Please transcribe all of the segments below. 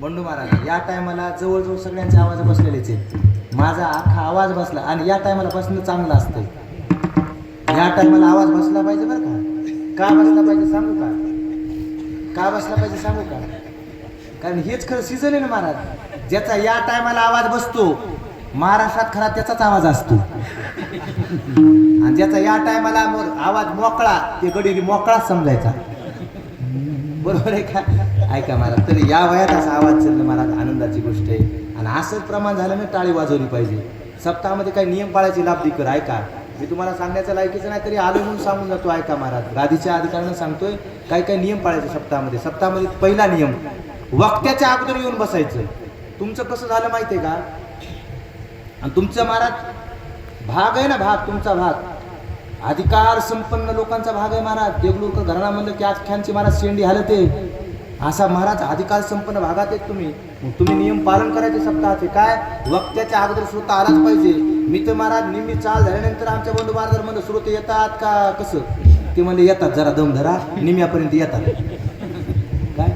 बंडू महाराज या टायमाला जवळजवळ सगळ्यांचे आवाज बसलेलेच आहेत. माझा अख्खा आवाज बसला आणि या टायमाला बसणं चांगलं असतं. या टायमाला आवाज बसला पाहिजे बरं का. का बसला पाहिजे सांगू का? का बसला पाहिजे सांगू का? कारण हेच खरं सीझन आहे ना महाराज. ज्याचा या टायमाला आवाज बसतो महाराष्ट्रात खरा त्याचाच आवाज असतो. आणि ज्याचा या टायमाला आवाज मोकळा ते गडी मोकळा समजायचा. बरोबर आहे का? ऐका महाराज, तरी या वयात असा आवाज चालणं महाराज आनंदाची गोष्ट आहे. आणि असंच प्रमाण झालं मी टाळी वाजवली पाहिजे. सप्ताहामध्ये काही नियम पाळायची लाभदी कर. ऐका, मी तुम्हाला सांगण्याच्या लायकीचं नाही तरी आलो म्हणून सांगून जातो. ऐका महाराज, गादीच्या अधिकारानं सांगतोय काही काही नियम पाळायचे सप्ताहामध्ये. सप्ताहामध्ये पहिला नियम, वक्त्याच्या अगोदर येऊन बसायचं. तुमचं कसं झालं माहिती आहे का? आणि तुमचं महाराज भाग आहे ना, भाग तुमचा भाग अधिकार संपन्न लोकांचा भाग आहे महाराज. देगलूरकर घराणा म्हणलं की आख्यांची महाराज शेंडी हालत आहे. असा महाराज अधिकार संपन्न भागात आहेत तुम्ही. मग तुम्ही नियम पालन करायचे सप्ताहाचे. काय? वक्त्याच्या अगोदर श्रोता आलाच पाहिजे. मी तर महाराज निम्मी चाल झाल्यानंतर आमच्या बंधू महाराज म्हणलं श्रोते येतात का कसं? ते म्हणले येतात, जरा दम धरा, निम्म्यापर्यंत येतात. काय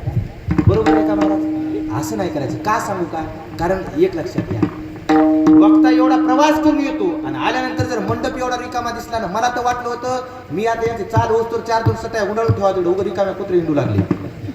बरोबर आहे का महाराज? असं नाही करायचं. का सांगू का? कारण एक लक्षात घ्या, वक्ता एवढा प्रवास करून येतो आणि आल्यानंतर जर मंडप एवढा रिकामा दिसला ना, मला तर वाटलं होतं मी आता यांचे चाल होतो 4-2 सट्या गुंडाळून ठेवा, तेवढं उघड रिकाम्या कुत्रे हिंडू लागले.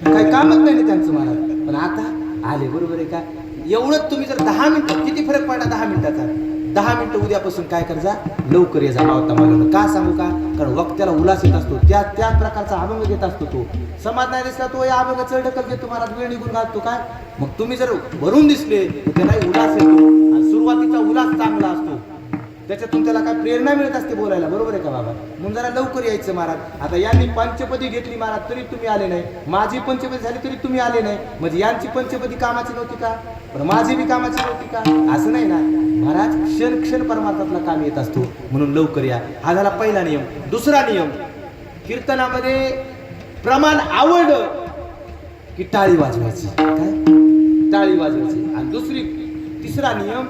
काही कामच नाही त्यांचं महाराज. पण आता आले. बरोबर आहे का? एवढंच तुम्ही जर 10 मिनिटं, किती फरक पडला 10 मिनिटाचा? 10 मिनिटं उद्यापासून काय करजा, लवकर ये जा मावता मला. का सांगू का? कारण वक्त्याला उल्हास येत असतो. त्या प्रकारचा अभंग देत असतो तो. समाज नाही दिसला तो या अभंग चढकल घेतो महाराज, वेळ निघून घालतो. काय मग तुम्ही जर भरून दिसले त्याला उल्हास येतो. आणि सुरुवातीचा उल्हास चांगला असतो, त्याच्यातून त्याला काय प्रेरणा मिळत असते बोलायला. बरोबर आहे का बाबा? म्हणून जरा लवकर यायचं महाराज. आता यांनी पंचपदी घेतली महाराज तरी तुम्ही आले नाही. माझी पंचपदी झाली तरी तुम्ही आले नाही. म्हणजे यांची पंचपदी कामाची नव्हती का? पण माझी बी कामाची नव्हती का? असं नाही ना महाराज. क्षण क्षण परमार्थातला काम येत असतो. म्हणून लवकर या. हा झाला पहिला नियम. दुसरा नियम, कीर्तनामध्ये प्रमाण आवडलं की टाळी वाजवायची. काय? टाळी वाजवायची. आणि तिसरा नियम,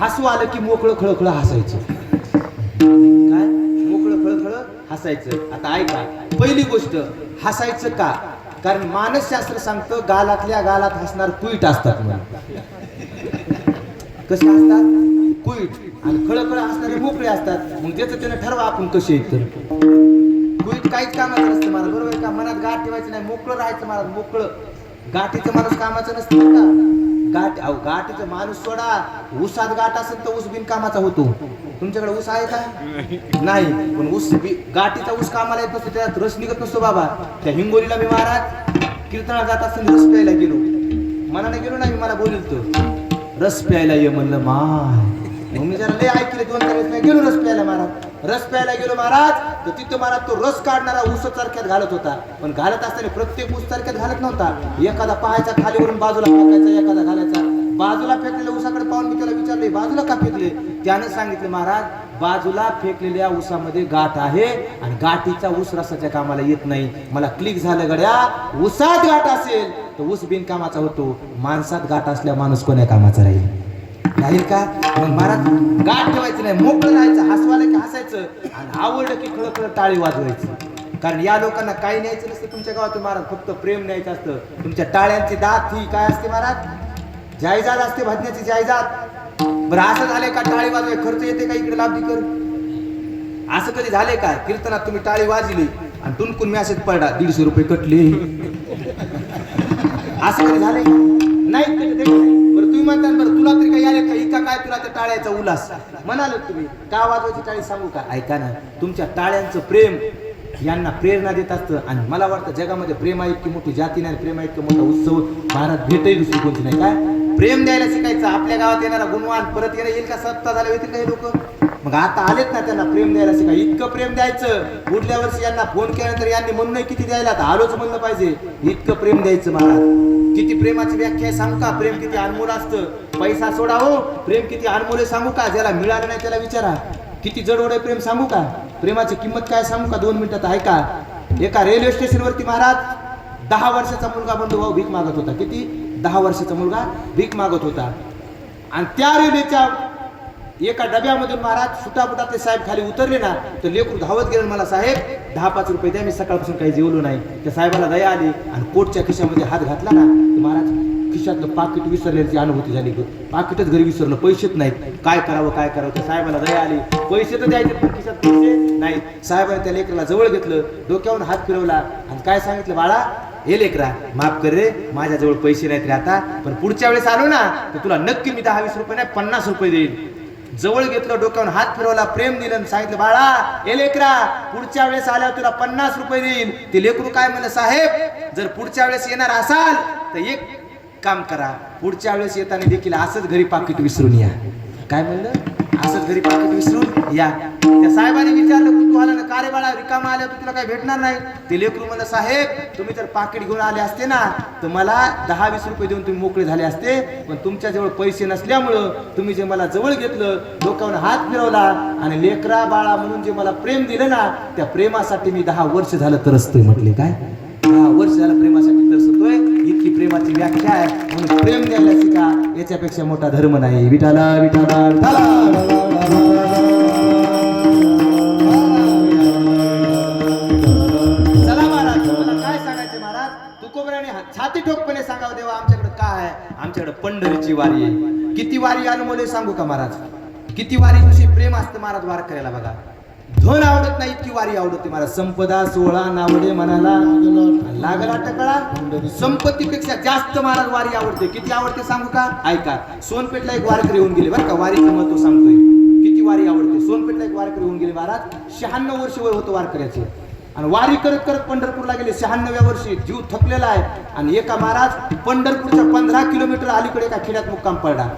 हसू आलं की मोकळं खळखळ हसायचं. काय? हसायचं. आता ऐका, पहिली गोष्ट हसायचं का? कारण मानसशास्त्र सांगतं गालातल्या गालात हसणार कुईट असतात म्हणून. कसे असतात? कुईट. आणि खळखळ असणारे मोकळे असतात. मग त्याचं त्यानं ठरवा आपण कसे येतं. कुईट काहीच कामाचं नसतं मला, बरोबर आहे का? मनात गाठ ठेवायचं नाही, मोकळं राहायचं मला, मोकळं. गाठीचं माणूस कामाचं नसतं का? गाठीचं माणूस सोडा, ऊसात गाठ असेल तर ऊस बिनकामाचा होतो. तुमच्याकडे ऊस आहे का? नाही. पण ऊस गाठीचा ऊस कामाला येत नसतो, त्यात रस निघत नसतो बाबा. त्या हिंगोलीला मी महाराज कीर्तनाला जात असताना रस प्यायला गेलो. मनाने गेलो नाही, मला बोललो तो रस प्यायला ये म्हणलं माय. मग मी जरा लय ऐकले, 2-4 वेळेस नाही गेलो रस प्यायला महाराज. रस प्यायला गेलो महाराज, तर तिथं महाराज तो रस काढणारा ऊस सारख्यात घालत होता. पण घालत असताना प्रत्येक ऊस सारख्यात घालत नव्हता. एखादा पाहायचा खालीवरून बाजूला फेकायचा, एखादा घालायचा. बाजूला फेकलेल्या ऊसाकडे पाहून मी त्याला विचारले, बाजूला का फेकले? त्यानं सांगितलं, महाराज बाजूला फेकलेल्या ऊसामध्ये गाठ आहे आणि गाठीचा ऊस रसाच्या कामाला येत नाही. मला क्लिक झालं, गड्या ऊसात गाठ असेल तर ऊस बिनकामाचा होतो, माणसात गाठ असल्या माणूस कोण्या कामाचा राहील का? मग महाराज गाठ ठेवायचं नाही, मोकळं राहायचं, हसवायला की हसायचं आणि आवडलं की खळखळ टाळी वाजवायचं. कारण या लोकांना काही न्यायचं नसतं तुमच्या गावातून महाराज, फक्त प्रेम न्यायचं असतं. तुमच्या टाळ्यांची दात ही काय असते महाराज? जायदाद असते, भजण्याची जायदाद. बरं असं झालंय का टाळी वाजवाय खर्च येते का इकडे लाभदी कर? असं कधी झालंय का? कीर्तनात तुम्ही टाळी वाजली आणि टुनकून मॅसेज पडला 150 रुपये कटले, असं कधी झालंय? नाही. बरं तुम्ही म्हणता, बरं तुला तरी काही आले का? इका काय तुला त्या टाळ्याचा उल्हास म्हणाल तुम्ही? का वाजवायची टाळी सांगू का? ऐका ना, तुमच्या टाळ्यांचं प्रेम यांना प्रेरणा देत असतं. आणि मला वाटतं जगामध्ये प्रेमा इतकी मोठी जाती नाही, प्रेमा इतका मोठा उत्सव भारत भेटही दुसरी कोणती नाही. काय प्रेम द्यायला शिकायचं. आपल्या गावात येणारा गुणवान परत येईल का? सत्ता झाल्या येतील काही लोक? मग आता आलेत ना, त्यांना प्रेम द्यायला शिका. इतकं प्रेम द्यायचं, पुढल्या वर्षी यांना फोन केल्यानंतर यांनी म्हणून किती द्यायला, आलोच म्हणलं पाहिजे. इतकं प्रेम द्यायचं महाराज. किती प्रेमाची व्याख्या सांगू का? प्रेम किती अनमोल असतं. पैसा सोडा हो, प्रेम किती अनमोल आहे सांगू का? ज्याला मिळालं नाही त्याला विचारा. किती जडवड आहे प्रेम सांगू का? प्रेमाची किंमत काय सांगू का? 2 मिनिटात ऐका. एका रेल्वे स्टेशनवरती महाराज 10 वर्षाचा मुलगा बंधुभाऊ भीक मागत होता. किती? 10 वर्षाचा मुलगा भीक मागत होता. आणि त्या रेल्वेच्या एका डब्यामधून महाराज सुटापुटातले साहेब खाली उतरले ना, तर लेकरू धावत गेलं, मला साहेब 10-5 रुपये द्या, मी सकाळपासून काही जेवलो नाही. त्या साहेबाला दया आली आणि कोटच्या खिशामध्ये हात घातला ना, तर महाराज खिशातलं पाकिट विसरल्याची अनुभूती झाली. पाकिटच घरी विसरलं, पैसेच नाहीत, काय करावं काय करावं. त्या साहेबाला दया आली, पैसे तर द्यायचे पण खिशात पैसे नाही. साहेबाने त्या लेकराला जवळ घेतलं, डोक्यावरून हात फिरवला आणि काय सांगितलं, बाळा हे लेकरा माफ कर रे, माझ्याजवळ पैसे नाहीत रे आता, पण पुढच्या वेळेस आलो ना तर तुला नक्की मी 10-20 रुपये नाही 50 रुपये देईल. जवळ घेतलं, डोक्यावर हात फिरवला, प्रेम दिलं, सांगितलं, बाळा हे लेकरा पुढच्या वेळेस आल्यावर तुला 50 रुपये देईल. ते लेकरू काय म्हणलं, साहेब जर पुढच्या वेळेस येणार असाल तर एक काम करा, पुढच्या वेळेस येताना देखील असंच घरी पाकिट विसरून या. काय म्हणलं? असंच घरी पाकिट विसरून या. त्या साहेबांनी विचारलं, तू आला ना का रे बाळा, रिकामा आल्या तुला काही भेटणार नाही. ते लेकरू म्हणलं, साहेब तुम्ही जर पाकिट घेऊन आले असते ना तर मला 10-20 रुपये देऊन तुम्ही मोकळे झाले असते, पण तुमच्या जवळ पैसे नसल्यामुळं तुम्ही जे मला जवळ घेतलं, डोक्यावर हात फिरवला आणि लेकरा बाळा म्हणून जे मला प्रेम दिलं ना, त्या प्रेमासाठी मी 10 वर्ष झालं तरसतोय. म्हटले काय? 10 वर्ष झालं प्रेमासाठी तरसतोय. इतकी प्रेमाची व्याख्या आहे. म्हणून प्रेम द्यायला शिका, याच्यापेक्षा मोठा धर्म नाही. विठाला विठाला छाती ठोकपणे सांगावं, देवा आमच्याकडे काय आहे? आमच्याकडे पंढरीची वारी आहे. किती वारी अनमोल सांगू का महाराज? किती वारी विषयी प्रेम असतं महाराज वारकऱ्याला. बघा धन आवडत नाही इतकी वारी आवडते महाराज. संपदा 16 नावडे मनाला लागला टकळा. संपत्तीपेक्षा जास्त महाराज वारी आवडते. किती आवडते सांगू का? ऐका. सोनपेठला एक वारकरी होऊन गेले बरं का, वारीचं महत्व सांगतोय. किती वारी आवडते. सोनपेठला एक वारकरी होऊन गेले महाराज, 96 वर्ष वय होतं वारकऱ्याचे. आणि वारी करत करत पंढरपूरला गेले. 96व्या वर्षी जीव थकलेला आहे. आणि एका महाराज पंढरपूरच्या 15 किलोमीटर अलीकडे एका खेड्यात मुक्काम पडला.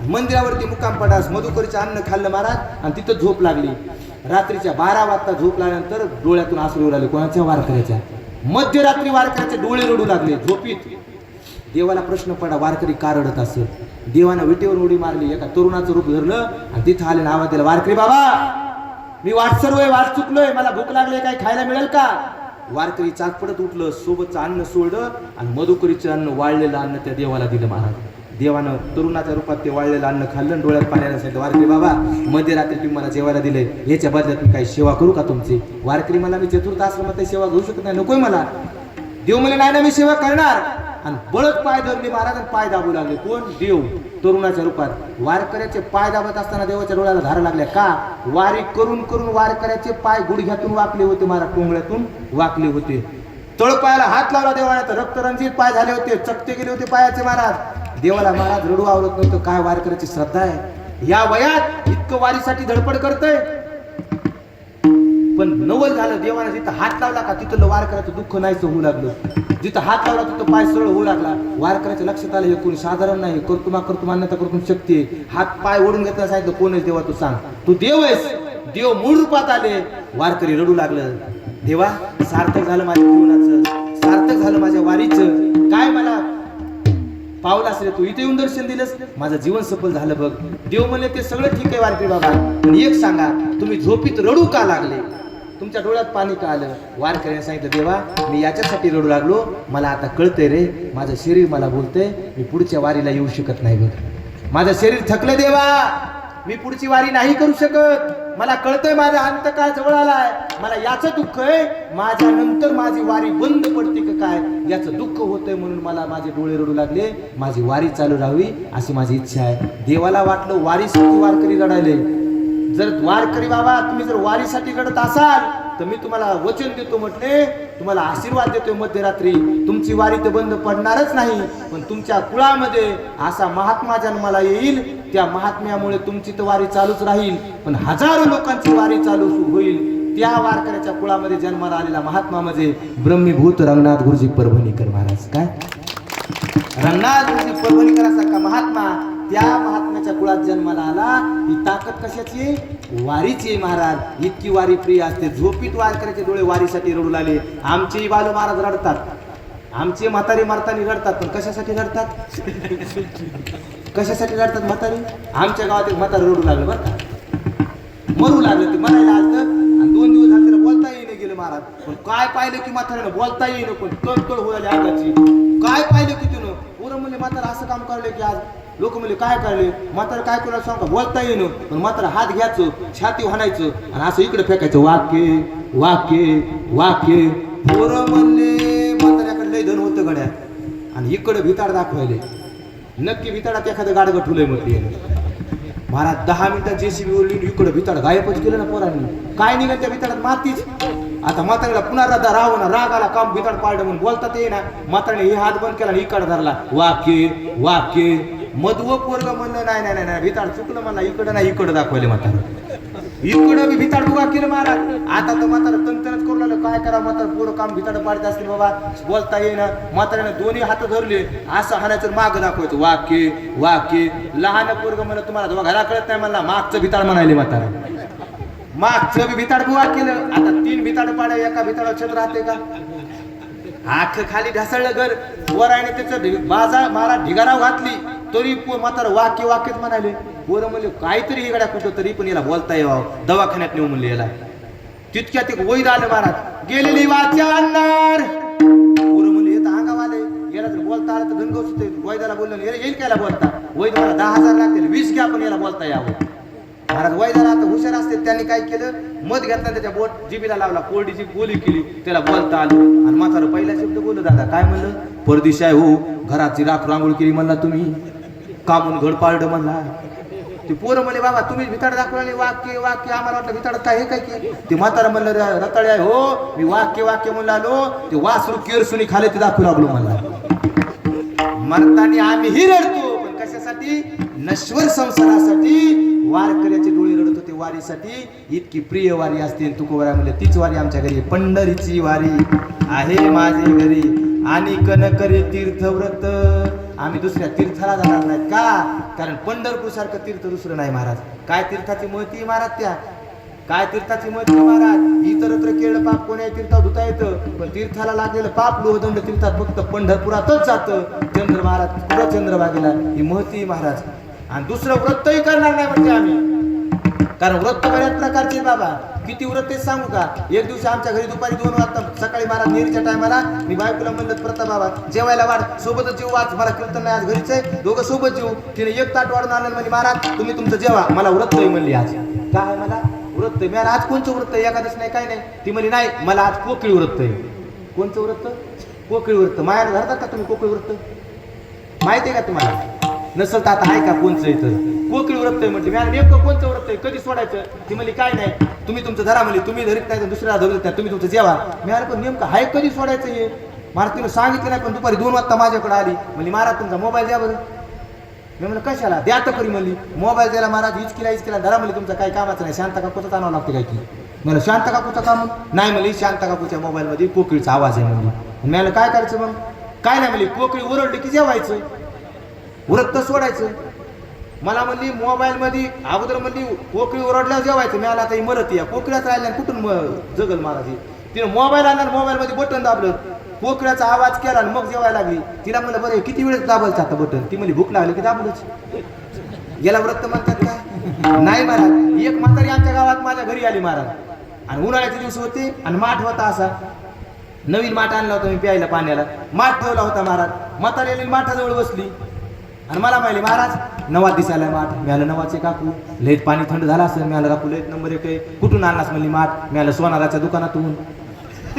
मंदिरावरती मुक्काम पडला. मधुकरीचं अन्न खाल्लं महाराज आणि तिथं झोप लागली. रात्रीच्या 12 वाजता झोप लागल्यानंतर डोळ्यातून आसरू येऊ लागले. कोणाच्या? वारकऱ्याच्या. मध्यरात्री वारकऱ्याचे डोळे रडू लागले झोपीत. देवाला प्रश्न पडला, वारकरी का रडत असेल? देवानं विटेवर उडी मारली. एका तरुणाचं रूप धरलं आणि तिथं आले, आवाज दिला, वारकरी बाबा मी वाट सर्वय, वाट चुकलोय, मला भूक लागली, काही खायला मिळेल का? वारकरी चाक पडत उठलं, सोबतचं अन्न सोडलं आणि मधुकरीचं अन्न, वाळलेलं अन्न त्या देवाला दिलं महाराज. देवानं तरुणाच्या रूपात ते वाळलेलं अन्न खाल्लं आणि डोळ्यात पाण्याला सांगितलं, वारकरी बाबा मध्यरात्री तुम्ही मला जेवायला दिले, याच्या बदल्यात मी काही सेवा करू का तुमची? वारकरी मला, मी चतुर्थ आश्रमात सेवा घेऊ शकत नाही, नकोय मला. देव म्हणे नाही ना मी सेवा करणार. आणि बळत पाय धरले महाराज आणि पाय दाबू लागले. कोण? देव तरुणाच्या रूपात. वारकऱ्याचे पाय दाबत असताना देवाच्या डोळ्याला धारा लागल्या. का? वारी करून करून वारकऱ्याचे पाय गुडघ्यातून वाकले होते महाराज, टोंगळ्यातून वाकले होते. तळपायाला हात लावला देवाने तर रक्तरंजित पाय झाले होते, चकते गेले होते पायाचे महाराज. देवाला महाराज रडू आवडत नव्हतं. काय वारकऱ्याची श्रद्धा आहे, या वयात इतकं वारीसाठी धडपड करतोय. पण नवल झालं, देवाने जिथं हात लावला का तिथलं वारकऱ्याचं दुःख नाहीसं होऊ लागलं. जिथं हात लावला तिथं पाय सरळ होऊ लागला. वारकऱ्याच्या लक्षात आलं हे कोण साधारण नाही, कर्तुमा अन्यथा कर्तुम शक्ती आहे. हात पाय ओढून घेतला सांगितलं, कोण आहे देवा तू सांग, तू देव आहेस. देव मूळ रूपात आले. वारकरी रडू लागलं, देवा सार्थक झालं माझ्या जीवनाचं, सार्थक झालं माझ्या वारीचं. काय मला पावलास रे तू, इथे येऊन दर्शन दिलंस, माझं जीवन सफल झालं बघ. देव म्हणले ते सगळं ठीक आहे वारकरी बाबा, पण एक सांगा, तुम्ही झोपीत रडू का लागले, तुमच्या डोळ्यात पाणी का आलं? वारकऱ्याने सांगितलं, देवा मी याच्यासाठी रडू लागलो, मला आता कळतंय रे, माझं शरीर मला बोलतंय मी पुढच्या वारीला येऊ शकत नाही बघ. माझं शरीर थकलं देवा, मी पुढची वारी नाही करू शकत. मला कळतंय माझा अंतकाळ जवळ आलाय, मला याचं दुःख आहे, माझ्या नंतर माझी वारी बंद पडते का काय याचं दुःख होतंय, म्हणून मला माझे डोळे रडू लागले, माझी वारी चालू राहावी अशी माझी इच्छा आहे. देवाला वाटलं वारीसाठी वारकरी रडायले. जर वारकरी बाबा तुम्ही जर वारीसाठी रडत असाल तर मी तुम्हाला वचन देतो, म्हटले तुम्हाला आशीर्वाद देतोय, मध्यरात्री तुमची वारी तर बंद पडणारच नाही, पण तुमच्या कुळामध्ये असा महात्मा जन्माला येईल, त्या महात्म्यामुळे तुमची तर वारी चालूच राहील, पण हजारो लोकांची वारी चालू होईल. त्या वारकऱ्याच्या कुळामध्ये जन्माला आलेला महात्मा म्हणजे ब्रह्मीभूत रंगनाथ गुरुजी परभणीकर महाराज. काय रंगनाथ गुरुजी परभणीकरांसारखा महात्मा त्या महात्म्याच्या कुळात जन्माला आला. ही ताकद कशाची? वारीची महाराज. इतकी वारी प्रिय असते. झोपीत वारकऱ्याचे डोळे वारीसाठी रडू लागले. आमचे बालू महाराज रडतात, आमचे म्हातारी मारतानी रडतात, पण कशासाठी रडतात? कशासाठी रडतात म्हातारी? आमच्या गावात एक म्हातारी रडू लागलं बरं का, मरू लागलं, ते म्हणायला आलं आणि 2 दिवस झाले त्याला बोलता येईन गेलं महाराज. पण काय पाहिलं की म्हातारीनं बोलता येईन, पण तडतड होऊ लागली अंगाची. काय पाहिलं की तिनं पोरं म्हणले म्हातारा असं काम करले की आज, लोक म्हणले काय करले म्हातारा, काय कोणाला सांगा बोलता येईन, पण म्हातारा हात घ्यायचं, छाती हाणायचं आणि असं इकडे फेकायचं, वाक्य वाक्य वाक्य. पोरं म्हणले म्हाताऱ्याकडे लय धन होतं गड्या, आणि इकडे भिताड दाखवायले. नक्की भिताडात एखादं गाडगं ठुलंय म्हटले महाराज. 10 मिनिटात जेसीबी वरली इकडे भिताड गायबच केलं ना पोरांनी. काय निघाल त्या भिताडात? मातीच. आता म्हातारीला पुन्हा राहू ना, राग आला, काम भिताड पाडलं म्हणून बोलतात ये ना. म्हातारीने हे हात बंद केला आणि इकडे धरला, वाक्य वाक्य. मधव पोरग म्हणलं नाही नाही नाही भिताड चुकलं, मला इकडं नाही इकडं दाखवले म्हातारा, इकडं मी भिताड उगा केलं महाराज. आता तर म्हातारा तंतनच करू लागलं, काय करा म्हातारा, पोरं काम भिताड पाडत असतील बाबा, बोलता येईना. म्हाताऱ्याने दोन्ही हात धरले, असं हाणायचं माग दाखवायचं, वाक्य वाक्य. लहान पोरग म्हणलं तुम्हाला दोघाला कळत नाही, म्हणला मागचं भिताड म्हणाले म्हातारा, मागचं बी भिताड बुवा केलं. आता 3 भिताड पाड्या एका भिताडावर छत राहते का? आख खाली ढासळलं घर, वराने त्याचं बाजा महाराज ढिगाराव घातली, तरी म्हातारा वाक्य वाक्यच म्हणाले. पोरं म्हणले काहीतरी हे गड्या कुठं तरी पण याला बोलता यावं, दवाखान्यात नेऊ म्हणले याला. तितक्यात एक वैद आलं महाराज, गेलेली वाच्या आणणार. पोरं म्हणले येत अंगावाले, याला जर बोलता आलं तर धनगव सुद्धा. वैदाला बोललं येईल कायला बोलता? वैद मला 10,000 लागतील, 20 घ्या पण याला बोलता यावं. महाराज वैदाला आता हुशार असते, त्यांनी काय केलं, मध घेतला त्याच्या बोट जिबीला लावला, कोरडीची बोली केली, त्याला बोलता आलं. आणि म्हातारं पहिला शब्द बोललं, दादा काय म्हणलं? परदेशी आहे हो, घराची राख रांगोळ केली म्हणला तुम्ही, कामून घड पाळलं म्हणला. ते पोरं म्हणले बाबा तुम्ही भिताड दाखवले, वाक्य वाक्य. आम्हाला वाटलं भिताड काय हे काय की? ते म्हातारं म्हणलं रताळे आहे हो, मी वाक्य वाक्य म्हणलं आलो, ते वासरू केरसुनी खाले ते दाखवू लागलो म्हणला. मरतानी आम्ही ही रडतो, पण कशासाठी? नश्वर संसारासाठी. वारकऱ्याचे डोळे रडत होते वारीसाठी. इतकी प्रिय वारी असते. तुकोबरा म्हणले तीच वारी आमच्या घरी, पंढरीची वारी आहे माझे घरी, आणि कन करी तीर्थव्रत. आम्ही दुसऱ्या तीर्थाला जाणार नाहीत का? कारण पंढरपूर सारखं तीर्थ दुसरं नाही महाराज. काय तीर्थाची महती महाराज, त्या काय तीर्थाची महती महाराज. इतरत्र केलं पाप कोण्या तीर्थात धुता येतं, पण तीर्थाला लागलेलं पाप लोहदंड तीर्थात फक्त पंढरपुरातच जातं. चंद्र महाराज पुढं चंद्रभागेला ही महती महाराज. आणि दुसरं व्रतही करणार नाही म्हणजे आम्ही. कारण व्रत बऱ्याच प्रकारचे बाबा. किती व्रत तेच सांगू का. एक दिवशी आमच्या घरी दुपारी 2 वाजता सकाळी महाराज नेहरीच्या टायमाला मी बायकोला म्हणलं प्रता बाबा जेवायला वाढ, सोबतच जेव, वाच मला कीर्तन नाही आज घरीच आहे, दोघं सोबत जेऊ. तिने 1 ताट वाढून आणलं म्हणजे महाराज तुम्ही तुमचं जेवा, मला व्रत आहे म्हणली. आज काय मला व्रत आहे. मी आज कोणचं व्रत आहे, एकादश नाही काय नाही. ती म्हणली नाही मला आज कोकळी व्रत आहे. कोणचं व्रत. कोकळी व्रत. मायाला धरतात का तुम्ही कोकळी व्रत, माहिती आहे का तुम्हाला. नसल तर आता आहे का कोणचं इथं कोकळी व्रत आहे म्हटलं. मी नेमकं कोणचं व्रत आहे, कधी सोडायचं. ती म्हणली काय नाही तुम्ही तुमचं धरा म्हणली, तुम्ही धरीत नाही तर दुसऱ्याला धरत नाही, तुम्ही तुमचं जेवा. मी आलं पण नेमकं हाय कधी सोडायचं हे मला तिने सांगितलं नाही. पण दुपारी 2 वाजता माझ्याकडे आली म्हणली महाराज तुमचा मोबाईल द्या बरं. मी म्हणलं कशाला द्या तर करी म्हणली. मोबाईल द्यायला महाराज हिचकिला धरा म्हणली तुमचं काही कामाचं नाही, शांत काकूचं आणावं लागतं काय की. मला शांत काकूचं काम नाही म्हणली, शांत काकूच्या मोबाईलमध्ये कोकळीचा आवाज आहे म्हणली. मी म्हणलं काय करायचं मग. काय नाही म्हणली कोकळी ओरडली की जेवायचं, व्रत तर सोडायचं. मला म्हणली मोबाईल मध्ये अगोदर म्हणली कोकळी ओरडल्यावर जेवायचं. मी आला आता ही मरत या कोकळ्याच राहिल्या कुठून जगल महाराज. तिने मोबाईल आणला मोबाईल मध्ये बटन दाबलं, कोकळ्याचा आवाज केला आणि मग जेवायला लागली. तिला म्हणलं बरं किती वेळेस दाबायचं आता बटन. ती म्हणली भूक लागली की दाबलंच. याला व्रत म्हणतात का नाही महाराज. एक म्हातारी आमच्या गावात माझ्या घरी आली महाराज आणि उन्हाळ्याचे दिवस होते आणि माठ होता असा नवीन माठ आणला होता मी प्यायला पाण्याला. माठ ठेवला होता महाराज. म्हातारी आली माठाजवळ बसली आणि मला माहिती महाराज नवा दिसायला माठ. मिळालं नवाचे काकू लयत पाणी थंड झाला असेल. मिळालं काकू लयत नंबर 1 आहे. कुठून आणलास म्हणली माठ. मिळालं सोनाराच्या दुकानातून.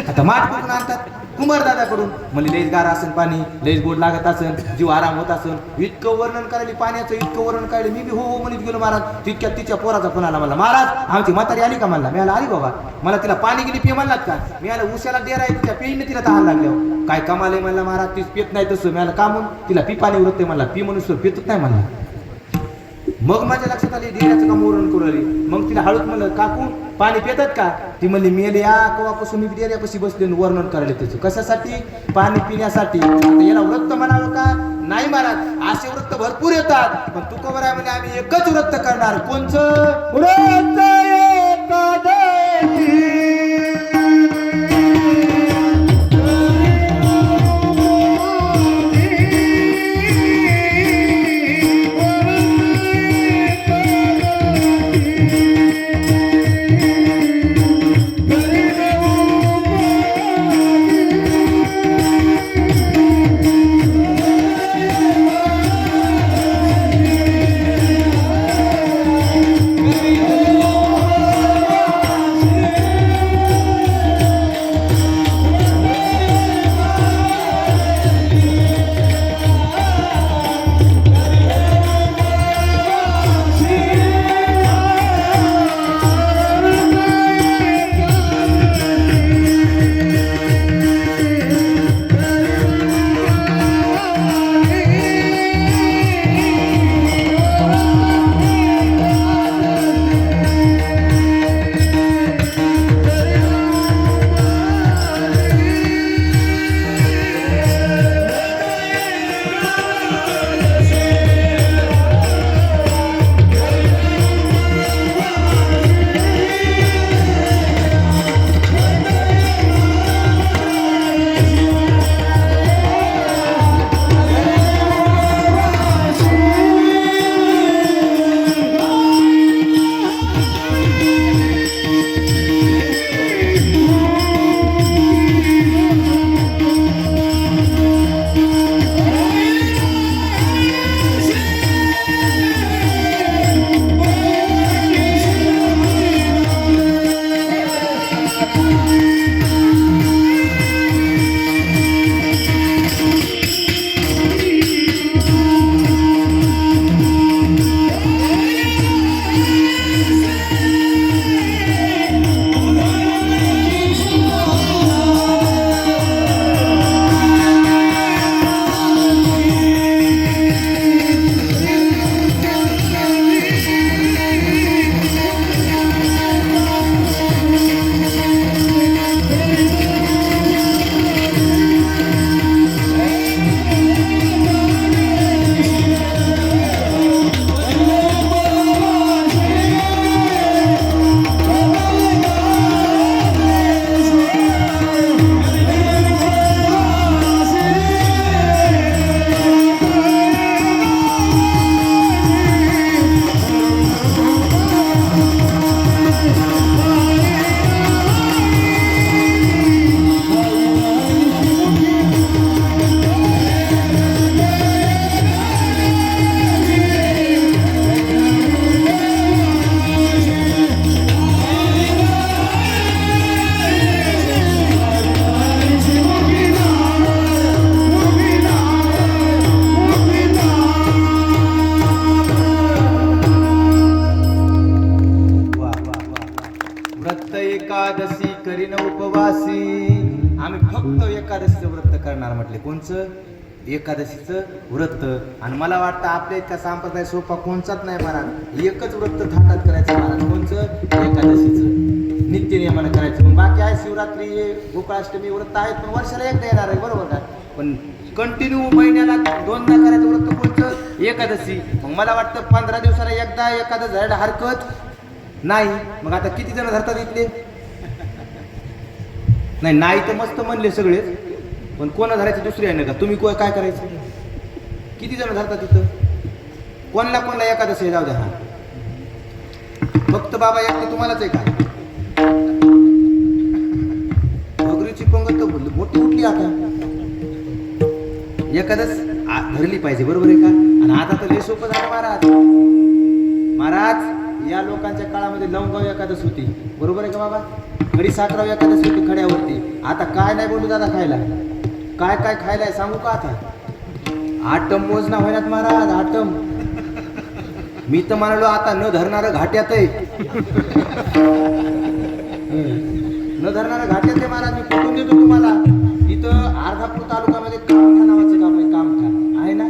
आता माठ कुठून आणतात कुमार दादाकडून. म्हणली लयच गार असेल पाणी, लयच गोड लागत असेल, जीव आराम होत असेल. इतकं वर्णन करायला पाण्याचं इतकं वर्णन काढले. मी बी हो हो म्हणत गेलो महाराज. तितक्यात तिच्या पोराचा फोन आला मला महाराज आमची म्हातारी आली का म्हणला. मी आली बाबा. मला तिला पाणी गेली पिय म्हणलात का. मी आला उशाला डेरा आहे तिच्या पेईने तिला तहान लागल्यावर काय कमाले म्हणला महाराज. तीच पेत नाही तसं. मी आला का म्हणून तिला पी पाणी उरत म्हणला. पी म्हणून पेतच नाही म्हणला. मग माझ्या लक्षात आली डेऱ्याचं काम वर्णन करू आली. मग तिला हळूच म्हणलं काकू पाणी पितात का. ती म्हणली मेले या कवापासून मी डेऱ्यापाशी बसले वर्णन करायला त्याचं कशासाठी पाणी पिण्यासाठी. याला व्रत म्हणावं का नाही महाराज. असे व्रत भरपूर येतात पण तू कवर आहे म्हणजे आम्ही एकच व्रत करणार. कोणचं व्रत व्रत एकादशी करीन उपवासी. आम्ही फक्त एकादशीचं व्रत करणार म्हटले. कोणचं? एकादशीचं व्रत. आणि मला वाटतं आपल्या इतका संप्रदाय सोपा कोणचाच नाही महाराज. एकच व्रत थाटात करायचं महाराज. कोणचं? एकादशीचं नित्य नियमानं करायचं. मग बाकी आहे शिवरात्री, गोकुळाष्टमी व्रत आहेत, पण वर्षाला एकदा येणार आहे, बरोबर का? पण कंटिन्यू महिन्याला दोनदा करायचं व्रत कोणतं? एकादशी. मग मला वाटतं 15 दिवसाला एकदा एकादश धरायला हरकत नाही. मग आता किती जण धरतात इथले? नाही तर मस्त म्हणले सगळेच, पण कोणा धरायचं दुसरी आहे ना का? तुम्ही काय करायचं? किती जण धरतात इथं? कोणला एकादशी जाऊ द्या. हा फक्त बाबा एकटे तुम्हालाच आहे का? भगरीची पंगत तर मोठी उठली आता. एकादश धरली पाहिजे, बरोबर आहे का? आणि आता तर लय सोपं झालं महाराज. या लोकांच्या काळामध्ये लवंगाव एकादश होती, बरोबर आहे का बाबा? खडी साखराव एकादश होती खड्यावरती. आता काय नाही बोलू दादा खायला. काय खायलाय सांगू का? आता आटम मोजना होईनात महाराज, आटम. मी तर म्हणालो आता न धरणारं घाट्यात आहे. न धरणारं घाट्यात आहे महाराज. मी कुठून देतो तुम्हाला. इथं अर्धापूर तालुक्यामध्ये कामठा नावाचं गाव आहे. कामठा आहे ना,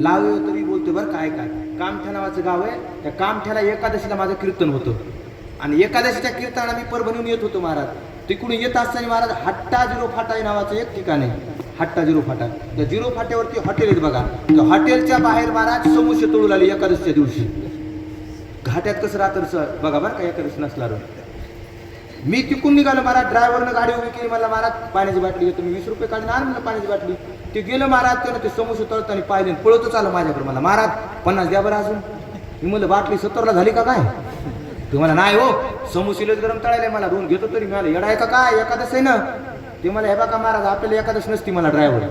लाव तरी बोलतो बरं. काय कामठा नावाचं गाव आहे. त्या कामठ्याला एकादशीला माझं कीर्तन होतं. आणि एकादशीच्या कीर्तनाला मी परभणीहून येत होतो महाराज. तिकडून येत असताना महाराज हट्टा झिरो फाटा नावाचं एक ठिकाण आहे. हट्टा झिरो फाटा. त्या झिरो फाट्यावरती हॉटेल आहेत बघा. त्या हॉटेलच्या बाहेर महाराज समोसे तोडून आले एकादशीच्या दिवशी. घाट्यात कसं राहतं बघा बरं का एकादशी नसणार. मी तिकून निघालो महाराज. ड्रायव्हरनं गाडी उभी केली. मला महाराज पाण्याची बाटली घेतो. मी 20 रुपये काढून आण म्हणलं पाण्याची बाटली. ते गेलं महाराज. त्यानं ते समोसे तळताना पाहिले, पळतच आलं माझ्याकडे. मला महाराज 50 द्या बरं अजून. मी म्हणलं बाटली 70ला झाली का काय? ते मला नाही हो, समोसेलच गरम तळायला मला 2 घेतो तरी. मला येडा आहे का काय? एकादश आहे ना. ते मला हे बघा महाराज आपल्याला एकादश नसती. मला ड्रायव्हर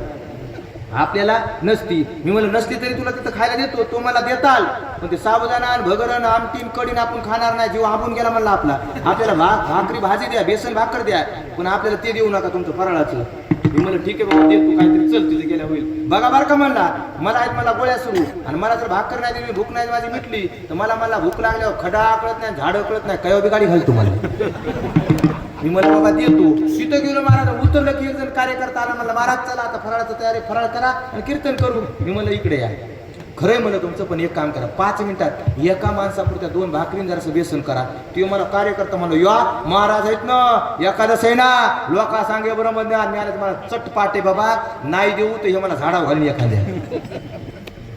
आपल्याला नसती. मी म्हणलं नसती तरी तुला तिथं खायला देतो. तो मला देताल, पण ते साबुदाणा भगरण आमटीन कडीन आपण खाणार नाही. जीव आबून गेला म्हणला आपला. आपल्याला भाकरी भाजी द्या, बेसन भाकर द्या, पण आपल्याला ते देऊ नका तुमचं फराळाचं. मी म्हणलं ठीक आहे बाबा देतो काहीतरी, चल तुझं गेल्या होईल. बघा बरं का म्हणला. मला गोळ्या सुरू. आणि मला जर भाकर नाही दिली, भूक नाही माझी मिटली, तर मला भूक लागल्यावर खडा कळत नाही, झाडं कळत नाही, काय बी गाडी घालतो मला. मी मला बाबा देतो. तिथं गेलो महाराज. उतरलं की एक जण कार्यकर्ता आला. म्हणलं महाराज चला आता फराळाचं तयारी, फराळ करा आणि कीर्तन करू. मी म्हणलं इकडे या. खरंय म्हणलं तुमचं, पण एक काम करा, 5 मिनिटात एका माणसापुरत्या 2 भाकरीन जरासं बेसन करा. ते मला कार्यकर्ता म्हणलं या महाराज आहेत ना, एकादश आहे ना, लोका सांगे बरोबर मी आलं मला चटपाट आहे बाबा, नाही देऊ तर हे मला झाडावर घालून एखाद्या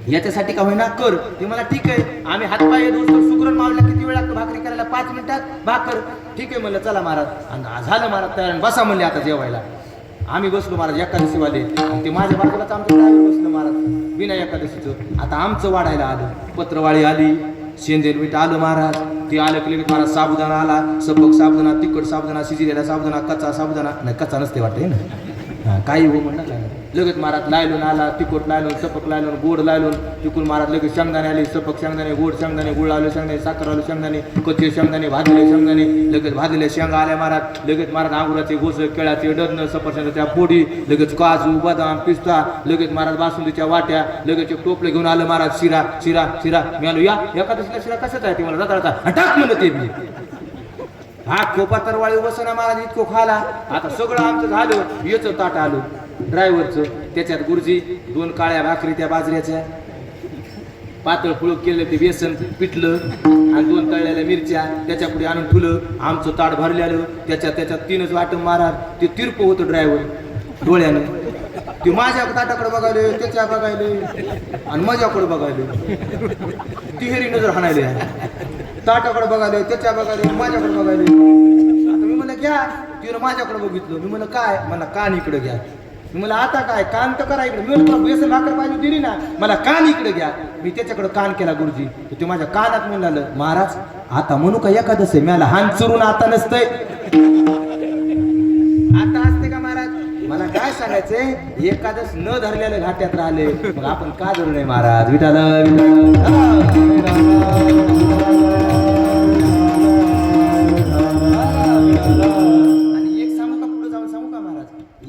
याच्यासाठी का होईना कर. ते मला ठीक आहे. आम्ही हातपाय दोस्त सुगरण मावला. किती वेळ लागतो भाकरी करायला? 5 मिनिटात भाकर. ठीक आहे म्हणलं चला महाराज. आणि झालं महाराज तयार. बसा म्हणले आता जेवायला. आम्ही बसलो महाराज एकादशीवाले. आणि ते माझ्या बाजूलाच आमचं ड्रायव्हर बसलं महाराज बिना एकादशीचं. आता आमचं वाढायला आलं. पत्रवाळी आली, शेंदेल मीठ आलं महाराज. ते आलं की लगेच महाराज साबुदाणा आला. सपक साबुदाणा, तिखट साबुदाणा, शिजलेला साबुदाणा, कच्चा साबुदाणा. नाही कच्चा नसते वाटते ना. हां काही हो म्हणणं काय. लगेच महाराज लायलोन आला, तिखट लायलोन, सपक लायलोन, गोड लायलोन. तिकून महाराज लगेच शेंगदाणे आले. सपक शेंगदाणे, गोड शेंगदाणे, गुळ आले शेंगदाणे, साखर आलं शेंगदाणे, कच्चे शेंगदाणे, भाजलेले शेंगदाणे, लगेच भाजलेले शेंगा आल्या महाराज. लगेच महाराज आंगुराचे गोस, केळाचे डझन, सफरचंदाच्या फोडी, लगेच काजू, बदाम, पिस्ता, लगेच महाराज बासुंदीच्या वाट्या, लगेच एक टोपले घेऊन आलं महाराज. शिरा शिरा शिरा. मी आलो या एकादशीला शिरा कशाच आहे? ते मला जाता टाक म्हणलं ते मी. हा खोपा तरवाळी बसना महाराज इतकं खाला. आता सगळं आमचं झालं. याचं ताट आलं ड्रायव्हरचं. त्याच्यात गुरुजी 2 काळ्या भाकरी त्या बाजऱ्याच्या, पातळ फुळक केलं ते बेसन पिठलं, आणि 2 तळलेल्या मिरच्या त्याच्या पुढे आणून ठुलं. आमचं ताट भरलेलं. त्याच्यात 3च वाटण महाराज. ते तिरप होतं ड्रायव्हर डोळ्यानं. ते माझ्या ताटाकडे बघायले, त्याच्या बघायले, आणि माझ्याकडे बघायले. तिहेरी नजर हाणायले. ताटाकडे बघायले, त्याच्या बघायले, माझ्याकडे बघायले. आता मी म्हणलं घ्या. तिनं माझ्याकडे बघितलं. मी म्हणलं काय? मला कान इकडे घ्या. मी म्हणलं आता काय? कान तर करा इकडे. मी म्हणलं बेसन भाकर पाहिजे दिली ना, मला कान इकडे घ्या. मी त्याच्याकडे कान केला गुरुजी. ते माझ्या कानात म्हणालं महाराज आता म्हणू का एकादश आहे? मला हान चुरून आता नसतंय. आता असते का महाराज? मला काय सांगायचंय, एकादश न धरलेल्या घाट्यात राहिले, मग आपण का धरू नये महाराज? विठाल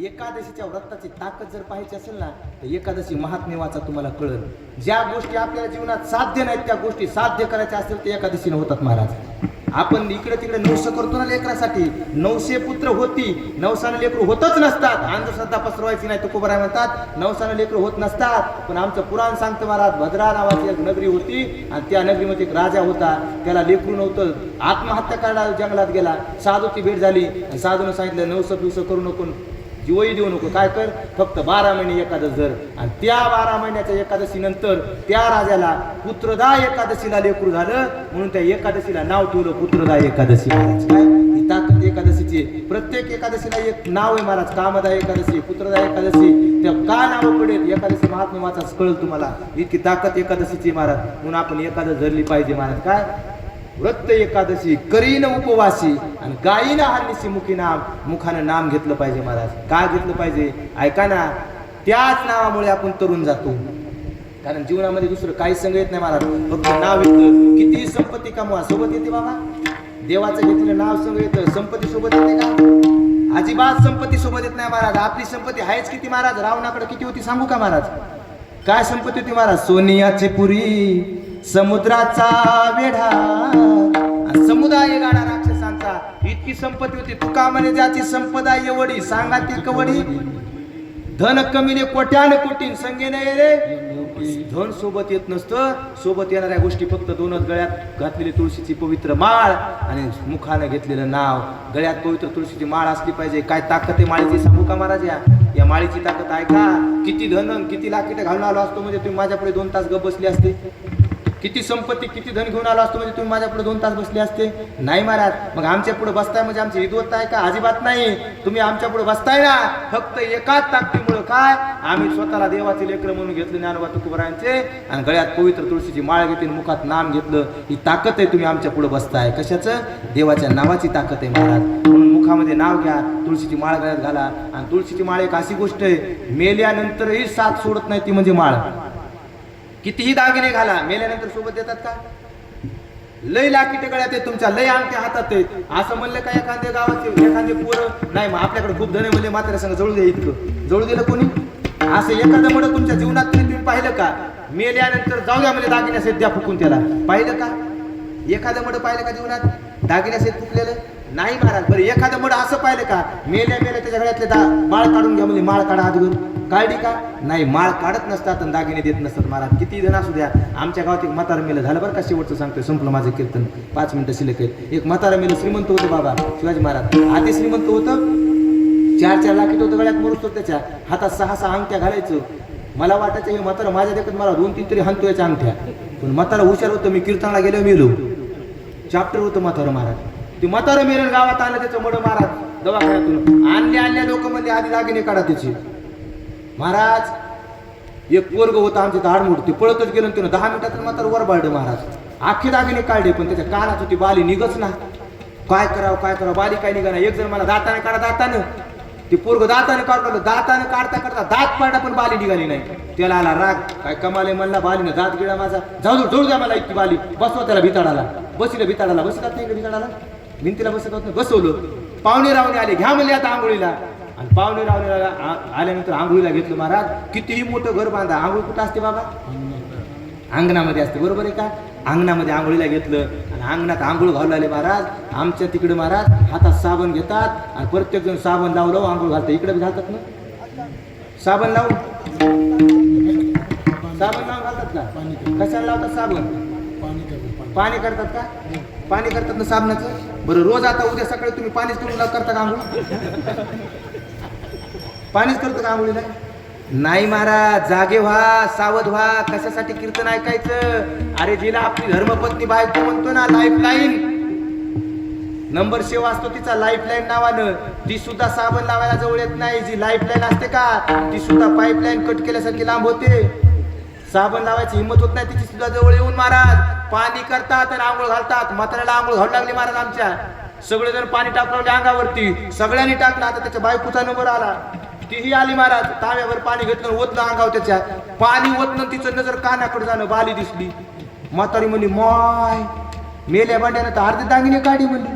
एकादशीच्या व्रताची ताकद जर पाहायची असेल ना, तर एकादशी महात्म्य वाचा, तुम्हाला कळेल. ज्या गोष्टी आपल्या जीवनात साध्य नाहीत त्या गोष्टी साध्य करायच्या असेल ते एकादशीने होतात महाराज. आपण इकडे तिकडे नवस करतो ना लेकरासाठी, 900 पुत्र होती, 900 लेकरू होतच नसतात. अंधश्रद्धा पसरवायची नाही. तुकोबराय म्हणतात 900 लेकरू होत नसतात. पण आमचं पुराण सांगतं महाराज, भद्रा नावाची एक नगरी होती आणि त्या नगरीमध्ये एक राजा होता. त्याला लेकरू नव्हतं, आत्महत्या करायला जंगलात गेला. साधूची भेट झाली आणि साधूनं सांगितलं नवस पिवस करू नको, जीवही देऊ नको, काय कर फक्त 12 महिने एकादश धर. आणि त्या 12 महिन्याच्या एकादशी नंतर त्या राजाला पुत्रदा एकादशीला लेकरू झालं, म्हणून त्या एकादशीला नाव ठेवलं पुत्रदा एकादशी. महाराज काय ही ताकद एकादशीची. प्रत्येक एकादशीला एक नाव आहे महाराज, कामदा एकादशी, पुत्रदा एकादशी. त्या का नाव पडेल एकादशी महात्म्य वाचाच कळेल तुम्हाला, इतकी ताकद एकादशीची महाराज. म्हणून आपण एकादश धरली पाहिजे महाराज. काय व्रत एकादशी करीन उपवासी आणि गायीन हानिसी मुखी नाम, मुखानं नाम घेतलं पाहिजे महाराज. का घेतलं पाहिजे ऐका ना, त्याच नावामुळे आपण तरुण जातो. कारण जीवनामध्ये दुसरं काही संग येत नाही महाराज, फक्त नाव येतं. किती संपत्ती कमवा सोबत येते बाबा, देवाचं घेतलेलं नाव संग येतं. संपत्ती सोबत येते का? अजिबात संपत्ती सोबत येत नाही महाराज. आपली संपत्ती आहेच किती महाराज, रावणाकडे किती होती सांगू का महाराज? काय संपत्ती होती महाराज? सोनियाची पुरी, समुद्राचा वेढा, समुदाय गाडा राक्षसांचा, इतकी संपत्ती होती. तुका म्हणे ज्याची संपदा एवढी, सांगा ती कवडी. धन कमीने कोट्यान कोटीन संगे नाही रे. धन सोबत येत नसतं, सोबत येणाऱ्या गोष्टी फक्त दोनच, गळ्यात घातलेली तुळशीची पवित्र माळ आणि मुखानं घेतलेलं नाव. गळ्यात पवित्र तुळशीची माळ असली पाहिजे. काय ताकद आहे माळीची सांगू का महाराज? या माळीची ताकद आहे का? किती धन किती लाकीट घालून आलो असतो म्हणजे तुम्ही माझ्यापुढे 2 तास गप बसले असते. किती संपत्ती किती धन घेऊन आलो असतो म्हणजे तुम्ही माझ्या पुढे 2 तास बसले असते. नाही महाराज. मग आमच्या पुढे बसताय म्हणजे आमची विद्वत आहे का? अजिबात नाही. तुम्ही आमच्या पुढे बसताय ना फक्त एकाच ताकदीमुळे. काय? आम्ही स्वतःला देवाचे लेकरं म्हणून घेतले ज्ञानोबा तुकोबरायांचे आणि गळ्यात पवित्र तुळशीची माळ घेतली, मुखात नाम घेतलं. ही ताकद आहे. तुम्ही आमच्या पुढे बसताय कशाचं? देवाच्या नावाची ताकद आहे महाराज. म्हणून मुखामध्ये नाव घ्या, तुळशीची माळ गळ्यात घाला. आणि तुळशीची माळ एक अशी गोष्ट आहे, मेल्यानंतरही साथ सोडत नाही ती म्हणजे माळ. कितीही दागिने घाला, मेल्यानंतर सोबत देतात का? लय लाकीटे गळ्यात आहेत तुमच्या, लय अंगठ्या हातात आहेत. असं म्हणलं का एखाद्या गावाचे एखादे पोरं नाही मग आपल्याकडे खूप धन म्हणजे मात्र संग जळू दे, इतकं जळू दिलं कोणी? असं एखादं म्हणत तुमच्या जीवनात तुम्ही पाहिलं का? मेल्यानंतर जाऊ द्या म्हणजे दागिने असेल द्या फुकून, त्याला पाहिलं का? एखादं मड पाहिलं का जीवनात दागिने असेल फुकलेलं? नाही महाराज. बरं एखादं मड असं पाहिलं का? मेल्या त्याच्या गळ्यातले माळ काढून घ्या म्हणजे माळ काढा हातगून, काढली का? नाही, माळ काढत नसतात आणि दागिने देत नसतात महाराज. किती जण असू द्या. आमच्या गावात एक म्हातारा मेलं, झालं बरं का, शेवटचं सांगतोय, संपलं माझं कीर्तन, 5 मिनिटं शिल्लक आहेत. एक म्हातारा मेलं, श्रीमंत होतं बाबा शिवाजी महाराज. आधी श्रीमंत होतं, 4-4 लाख होतं गळ्यात, मरुस्तो त्याच्या हातात 6-6 अंगठ्या घालायचं. मला वाटायचं हे म्हातारा माझ्या देखत मला 2-3 तरी हाणतो याच्या अंगठ्या. पण म्हातारा हुशार होतं. मी कीर्तनाला गेलो, मेलो, चॅप्टर होतं म्हातारा महाराज. ते म्हातारा मेलं, गावात आलं त्याचं मड महाराज दवाखान्यातून आणल्या लोक म्हणजे आधी दागिने काढा त्याची. महाराज एक पोरग होता आमच्या इथं आडमोड, ते पळतच गेलं, त्यानं 10 मिनिटात म्हातारा वर बाळलं महाराज. आखे दागिने काढले पण त्याच्या कानात होती बाली निघच ना. काय करावं बाली काय निघा. एक जण मला दाताने काढा, दातानं ते पोरग दाताने काढलं, दाताने काढता काढता दात पाडला पण बाली निघाली नाही. त्याला आला राग, काय कमाले म्हणला, बालीनं दात गिळा माझा, जाऊ जोड द्या मला इतकी बाली. बसवा त्याला भिताडाला. बसलं भिताडाला, बसतात नाही का भिताडाला, भिंतीला बसत होत नाही, बसवलं. पाहुणे रावणे आले, घ्या म्हणले आता आंघोळीला. आणि पाहुणे रावणे आल्यानंतर आंघोळीला घेतलं महाराज. कितीही मोठं घर बांधा, आंघोळ कुठं असते बाबा? अंगणामध्ये असते, बरोबर आहे का? अंगणामध्ये आंघोळीला घेतलं आणि अंगणात आंघोळ घालू लागले महाराज. आमच्या तिकडे महाराज हातात साबण घेतात आणि प्रत्येक जण साबण लावलं आंघोळ घालतात. इकडे घालतात ना साबण लावून, साबण लावून घालतात ना. कशाला लावतात साबण? पाणी करतात का? पाणी करतात ना साबणाचं. बरं रोज आता उद्या सकाळी तुम्ही पाणीच करून करता का आंघोळ? पाणीच करतो का आंघोळीला? नाही महाराज, जागे व्हा, सावध व्हा. कशासाठी कीर्तन ऐकायचं? अरे जिला आपली धर्मपत्नी बायको म्हणतो ना, लाईफलाईन नंबर सेवा असतो तिचा, लाईफलाईन नावानं. ती सुद्धा साबण लावायला जवळ येत नाही. जी लाईफलाईन असते का ती सुद्धा पाईपलाईन कट केल्यासारखी लांब होते. साबण लावायची हिंमत होत नाही तिची सुद्धा जवळ येऊन महाराज. पाणी करतात आणि आंघोळ घालतात. म्हाताऱ्याला आंघोळ घालू लागली महाराज आमच्या. सगळेजण पाणी टाकलं अंगावरती, सगळ्यांनी टाकलं. आता त्याच्या बायकोचा नंबर आला, तीही आली महाराज. ताव्यावर पाणी घेतलं, ओतलं अंगावर त्याच्या. पाणी ओतलं, तिचं नजर कानाकडे जाणं, बाली दिसली. म्हातारी म्हणली, माय मेल्या भांड्यानं तर अर्धे दागिने काढी म्हणली.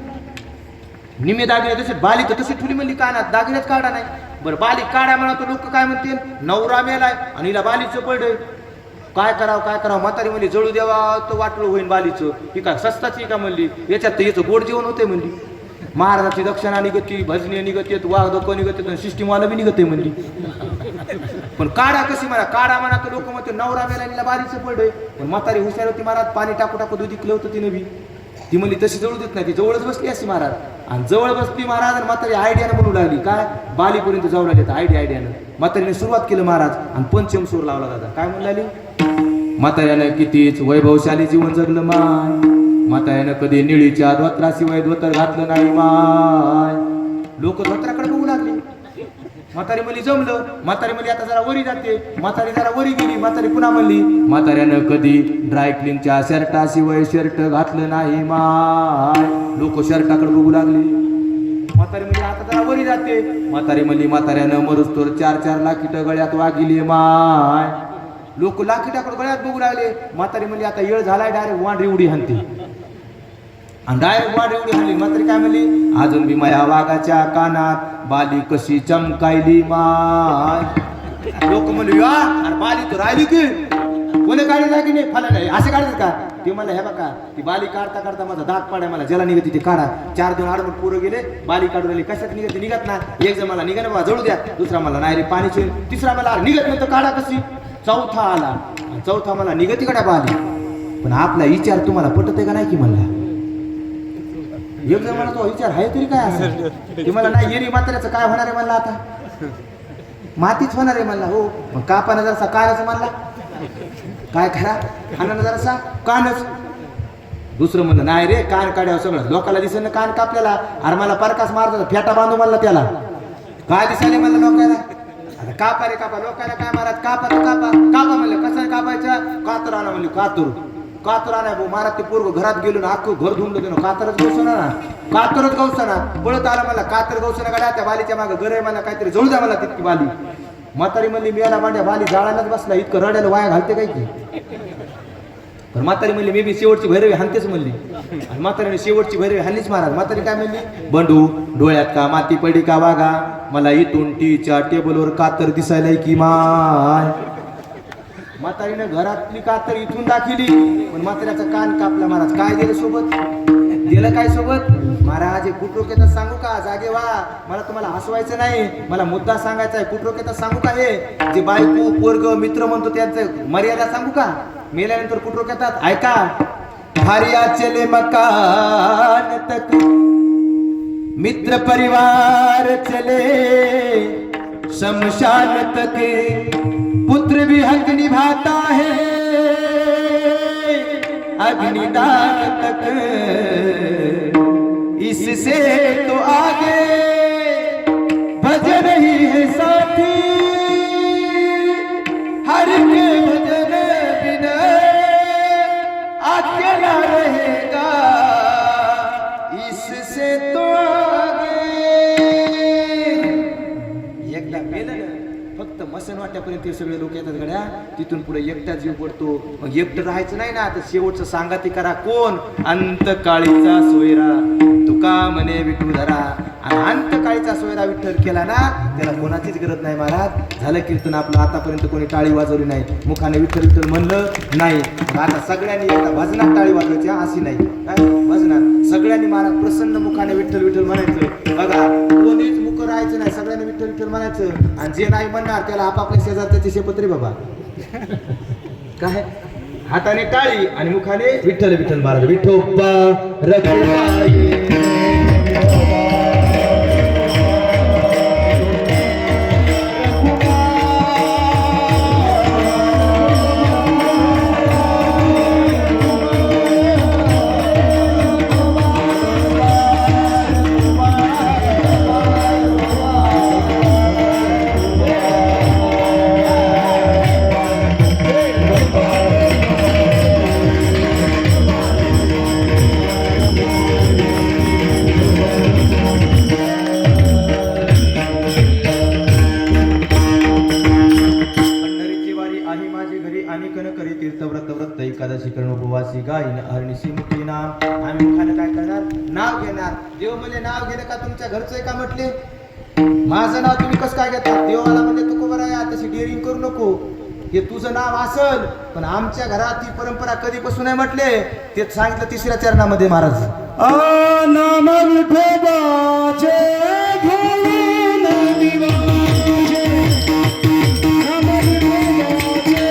निमे दागिने तसे, बाली तर तशी ठुली म्हणली कानात, दागिनेच काढा नाही. बरं बाली काढा म्हणा तर लोक काय म्हणतील, नवरा मेलाय आणि हिला बालीचं पडलंय. काय करावं म्हातारी म्हणली जळू द्यावा तर वाटलं होईन बालीचं ही काय सस्ताची का म्हणली याच्यात तर याचं गोड जेवण होते म्हणली महाराजाची दक्षिणा निघती भजनी निघत येत वाघ धोको निघत येत सिस्टीमवाला बी निघते म्हणली पण काढा कशी म्हणा काढा म्हणा तर लोक म्हणते नवरा मेला बारीचं पडय पण म्हातारी हुशार होती महाराज पाणी टाकू दूध इकलं होतं तिने बी ती म्हणली तशी जवळ देत नाही ती जवळच बसली अशी महाराज आणि जवळ बसली महाराज आणि म्हातारी आयडियानं म्हणू लागली काय बालीपर्यंत जाऊ लागली आयडियानं म्हातारीने सुरुवात केलं महाराज आणि पंचम सूर लावला दादा काय म्हणू लागली म्हाताऱ्यानं कितीच वैभवशाली जीवन जगलं माय म्हाताऱ्यानं कधी निळीच्या धोत्राशिवाय धोतर घातलं नाही माय लोक धोत्राकडे बघू लागले म्हातारी म्हणली जमलं म्हातारी म्हणली आता जरा वरी जाते म्हातारी जरा वरी गेली म्हातारी पुन्हा म्हणली म्हाताऱ्यानं कधी ड्रायक्लीनच्या शर्टाशिवाय शर्ट घातलं नाही माय लोक शर्टाकडे बघू लागले म्हातारी म्हणली आता जरा वरी जाते म्हातारी म्हणली म्हाताऱ्यानं मरुस्तोर 4-4 लाखीट गळ्यात वागिले माय लोक लाखीटाकडे गळ्यात बघू लागले म्हातारी म्हणली आता येळ झालाय डायरेक्ट वांढरी उडी हाणते आणि डायरेक्ट वाढ एवढी हल्ली म्हातारी काय म्हणली अजून बी माया वाघाच्या कानात बाली कशी चमकायली माय लोक म्हणले अरे बाली तर राहिली की कोणी काढली जागी नाही फला नाही असे काढतात का ते मला हे बघा ती बाली काढता माझा दात पाड्या मला ज्याला निघत ते काढा 4-2 आडमट पोरं गेले बाली काढून राहिली कशात निघत ना एक जण मला निघा बाबा जळू द्या दुसरा मला नाही रे पाणी चिन तिसरा मला निघत नाही तर काढा कशी चौथा आला चौथा मला निघती काढा बाली पण आपला विचार तुम्हाला पटत आहे का नाही की मला एक जर मला तो विचार आहे तरी काय असं ते मला नाही येरी म्हाताऱ्याचं काय होणार आहे म्हणला आता मातीच होणार आहे म्हणला हो मग कापानं जरासा कानच म्हणला काय खरा खाण्यानं जरासा कानच दुसरं म्हणलं नाही रे कान काढ्यावर सगळं लोकांना दिसेल ना कान कापलेला अरे मला परकास मारतो फेटा बांधू म्हणला त्याला काय दिसायला म्हणलं लोकांना आता कापा रे कापा लोकांना काय मारत कापा तर कापा म्हणलं कसं कापायचं कातर आणा म्हणली कातर आणाय भाऊ महाराज ते पोरग घरात गेलो ना अख्खं घर धुंडलं ते ना कातरच गवसना पळत आला मला कातर गवसना गाड्या त्या बालीच्या मागं घर आहे मला काहीतरी जळू द्या मला तितकी बाली म्हातारी म्हणली मिळाला मांड्या बाली जाळायलाच बसला इतकं रडायला वाया घालते काय की पण म्हातारी म्हणली मी बी शेवटची भैरवी हानतेच म्हणली आणि म्हातारीने शेवटची भैरवी हानलीच महाराज म्हातारी काय म्हणली बंडू डोळ्यात का माती पडी का वागा मला इथून टीच्या टेबलवर कातर दिसायलाय की माय म्हातारीनं घरातली कातर इथून दाखिली पण म्हाताऱ्याचा कान कापला महाराज काय दिलं काय सोबत महाराज हे कुटरोकेतात सांगू का जागे वा मला तुम्हाला हसवायचं नाही मला मुद्दा सांगायचा आहे कुटरोकेतात सांगू का हे जे बायको पोरग मित्र म्हणतो त्यांचं मर्यादा सांगू का मेल्यानंतर कुटरोकेतात ऐका भारिया चले मकान तक मित्र परिवार चले शमशान तक पुत्र भी हक निभाता है अग्निदान तक इससे तो आगे भज रही है साथी हर के भजन बिना अकेला रहेगा इससे तो आगे एकदा मेलं फक्त मसन वाट्यापर्यंत ते सगळे लोक येतात गड्या तिथून पुढे एकटा जीव पडतो मग एकटं राहायचं नाही ना तर शेवटचं सांगाती करा कोण अंतकाळीचा सोयरा तुका म्हणे विठू धरा आणि अंतकाळीचा सोयरा विठ्ठल केला ना त्याला कोणाचीच गरज नाही महाराज झालं कीर्तन आपलं आतापर्यंत कोणी टाळी वाजवली नाही मुखाने विठ्ठल विठ्ठल म्हणलं नाही आता सगळ्यांनी एकदा भजनात टाळी वाजवायची अशी नाही काय भजनात सगळ्यांनी महाराज प्रसन्न मुखाने विठ्ठल विठ्ठल म्हणायचं बघा कोणीच मुख राहायचं नाही सगळ्यांनी विठ्ठल विठ्ठल म्हणायचं आणि जे नाही म्हणणार त्याला आपापल्या शेजारच्याची शेपत्री बाबा काय हाताने टाळी आणि मुखाने विठ्ठल विठ्ठल महाराज विठोबा रखुमाई एकादशी करण उपवासी गायन हरणीशी मुखी नाम आम्ही मुखाने काय करणार नाव घेणार देव म्हणजे नाव घेणं का तुमच्या घरचं का म्हटले माझं नाव तुम्ही कसं काय घेता देवाला म्हणजे तू बरं आहे तशी डेअरिंग करू नको हे तुझं नाव असल, पण आमच्या घरात ही परंपरा कधीपासून आहे म्हटले ते सांगितलं तिसऱ्या चरणामध्ये महाराज. नाम विठोबाचे घेऊन दिवाचे, नाम विठोबाचे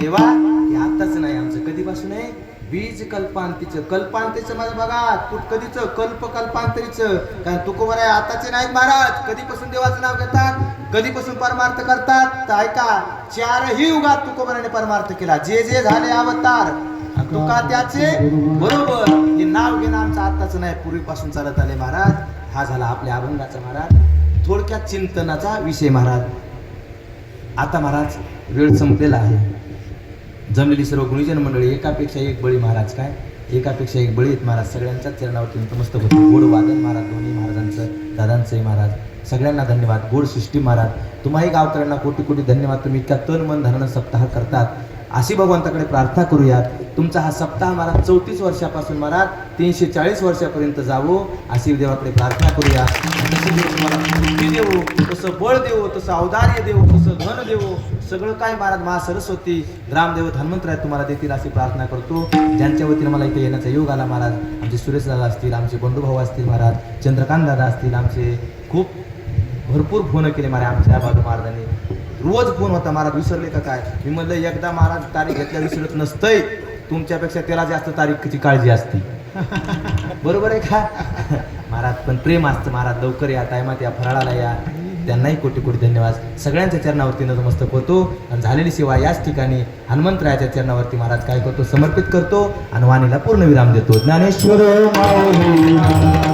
देवा हे आताच नाही, आमचं कधीपासून आहे, बीज कल्पांतीचं माझं बघा, कधीच कल्पांतरीचं. कारण तुकोबर आहे आताचे नाहीत महाराज, कधीपासून देवाचं नाव घेतात, कधीपासून परमार्थ करतात. तर ऐका, 4ही युगात तुकोबराने परमार्थ केला, जे जे झाले अवतार तुका त्याचे बरोबर. हे नाव घेणं आमचं आताच नाही, पूर्वीपासून चालत आले महाराज. हा झाला आपल्या अभंगाचा महाराज थोडक्यात चिंतनाचा विषय महाराज. आता महाराज वेळ संपलेला आहे. जमलेली सर्व गुणीजन मंडळी एकापेक्षा एक बळी महाराज, काय एकापेक्षा एक बळी आहेत महाराज. सगळ्यांच्याच चरणावरती नतमस्तक होतो. गोड वादन महाराज, दोन्ही महाराजांचं, दादांचंही महाराज. सगळ्यांना धन्यवाद. गोड सृष्टी महाराज, तुम्हाही गावकऱ्यांना कोटी कोटी धन्यवाद. तुम्ही इतका तन मन धनानं सप्ताह करतात. अशी भगवंताकडे प्रार्थना करूयात, तुमचा हा सप्ताह महाराज 34 वर्षापासून महाराज 340 वर्षापर्यंत जावो, अशी देवाकडे प्रार्थना करूया. तसं देव तुम्हाला बुद्धी देवो, तसं बळ देवो, तसं औदार्य देवो, तसं धन देवो, सगळं काय महाराज महा सरस्वती ग्रामदेवत हनुमंतराय तुम्हाला देतील अशी प्रार्थना करतो. ज्यांच्या वतीने मला इथे येण्याचा योग आला महाराज, आमचे सुरेश दादा असतील, आमचे बंडूभाऊ असतील महाराज, चंद्रकांत दादा असतील, आमचे खूप भरपूर फोन केले महाराज. आमच्या बाजू महाराजांनी रोज फोन होता महाराज, विसरले का काय. मी म्हणलं एकदा महाराज तारीख घेतल्या विसरत नसतंय, तुमच्यापेक्षा त्याला जास्त तारीखची काळजी असते. बरोबर आहे का महाराज. पण प्रेम असतं महाराज. लवकर या, टायमात या, फराळाला या. त्यांनाही कोटी कोटी धन्यवाद. सगळ्यांच्या चरणावरती नतमस्तक होतो आणि झालेली सेवा याच ठिकाणी हनुमंतरायाच्या चरणावरती महाराज काय करतो, समर्पित करतो आणि वाणीला पूर्ण विराम देतो. ज्ञानेश्वर